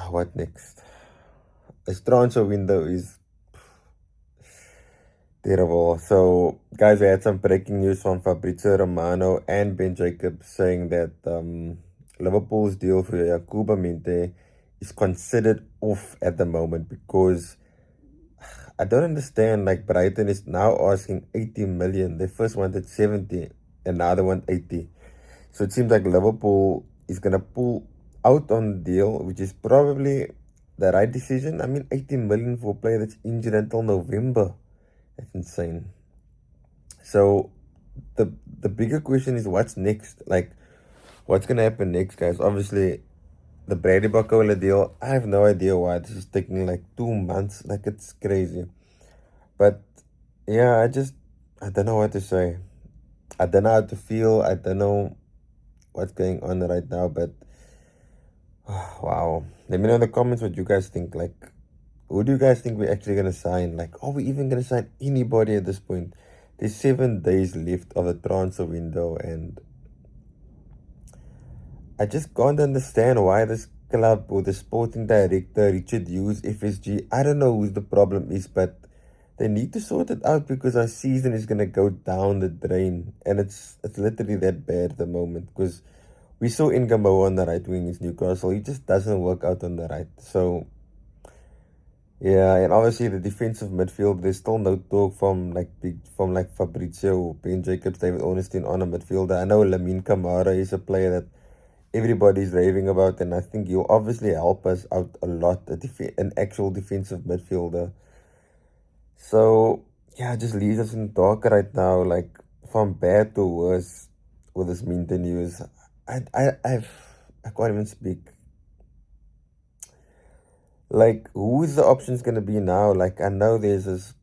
What next? This transfer window is terrible. So, guys, we had some breaking news from Fabrizio Romano and Ben Jacobs saying that Liverpool's deal for Yakuba Minte is considered off at the moment because I don't understand. Like, Brighton is now asking 80 million. They first wanted 70 and now they want 80. So it seems like Liverpool is going to pull out on the deal, which is probably the right decision. I mean, 80 million for a player that's injured until November. That's insane. So the bigger question is what's next? Like, what's going to happen next, guys? Obviously, the Brady Bacola deal, I have no idea why this is taking like 2 months. Like, it's crazy. But yeah, I don't know what to say. I don't know how to feel. I don't know what's going on right now, but wow. Let me know in the comments what you guys think. Like, who do you guys think we're actually gonna sign? Like, are we even gonna sign anybody at this point? There's 7 days left of the transfer window, and I just can't understand why this club or the sporting director, Richard Hughes, FSG, I don't know who the problem is, but they need to sort it out because our season is gonna go down the drain, and it's literally that bad at the moment. Because we saw Ngamo on the right wing is Newcastle, he just doesn't work out on the right. So yeah, and obviously the defensive midfield, there's still no talk from like Fabrizio, Ben Jacobs, David Ornstein on a midfielder. I know Lamine Camara is a player that everybody's raving about, and I think he'll obviously help us out a lot, an actual defensive midfielder. So yeah, it just leaves us in the dark right now, like from bad to worse with this Minter news. I can't even speak. Like, who is the options gonna be now? Like, I know there's this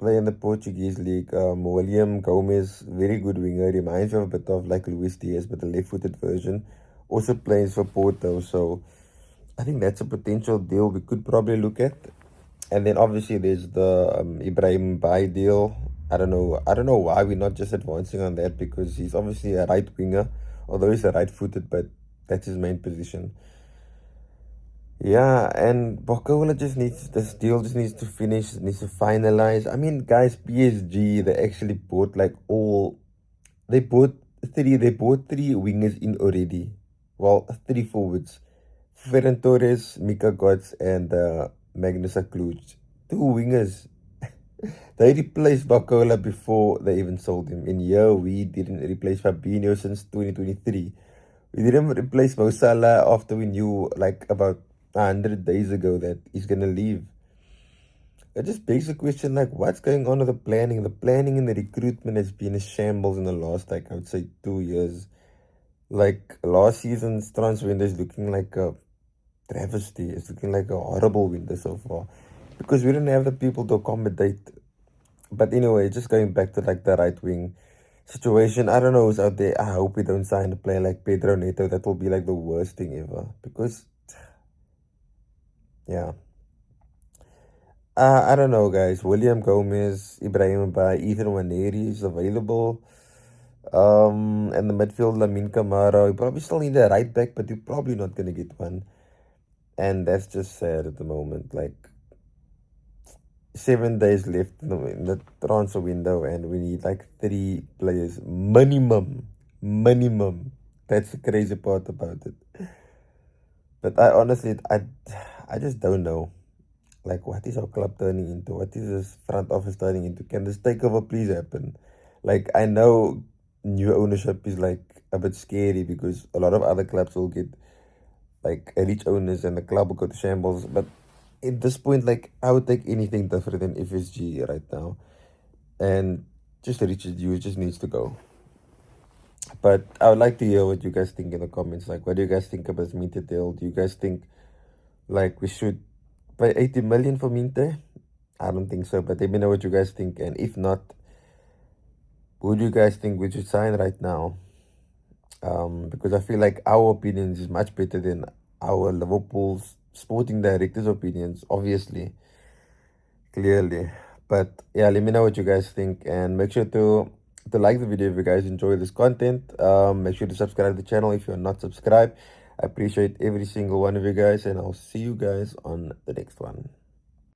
player in the Portuguese league, William Gomez, very good winger. Reminds me of a bit of like Luis Diaz, but the left-footed version. Also plays for Porto, so I think that's a potential deal we could probably look at. And then obviously there's the Ibrahim Bai deal. I don't know. I don't know why we're not just advancing on that because he's obviously a right winger, although he's a right-footed, but that's his main position. Yeah, and Bokola just needs this deal just needs to finish, needs to finalize. I mean, guys, PSG they actually bought like all they bought three wingers in already. Well, three forwards. Ferran Torres, Mika Götze, and Magnus Kluj. Two wingers. They replaced Bacola before they even sold him. In year we didn't replace Fabinho since 2023. We didn't replace Mo Salah after we knew like about 100 days ago that he's gonna leave. It just begs the question like what's going on with the planning? The planning and the recruitment has been a shambles in the last like I would say 2 years. Like last season's transfer window is looking like a travesty. It's looking like a horrible window so far. Because we didn't have the people to accommodate. But anyway, just going back to like the right wing situation, I don't know who's out there. I hope we don't sign a player like Pedro Neto. That will be like the worst thing ever. Because yeah. I don't know, guys. William Gomez, Ibrahim Bai, Ethan Waneri is available. And the midfield, Lamine Camara. You probably still need a right back, but you're probably not gonna get one. And that's just sad at the moment. Like 7 days left in the transfer window, and we need like 3 players minimum. Minimum. That's the crazy part about it. But I honestly, I just don't know. Like, what is our club turning into? What is this front office turning into? Can this takeover please happen? Like, I know new ownership is like a bit scary because a lot of other clubs will get like rich owners and the club will go to shambles. But at this point, like, I would take anything different than FSG right now. And just Richard Hughes just needs to go. But I would like to hear what you guys think in the comments. Like, what do you guys think about this Minte deal? Do you guys think like we should pay 80 million for Minte? I don't think so, but let me know what you guys think. And if not, who do you guys think we should sign right now? Because I feel like our opinions is much better than our Liverpool's sporting director's opinions, obviously, clearly. But yeah, let me know what you guys think, and make sure to like the video if you guys enjoy this content. Make sure to subscribe to the channel if you're not subscribed. I appreciate every single one of you guys, and I'll see you guys on the next one.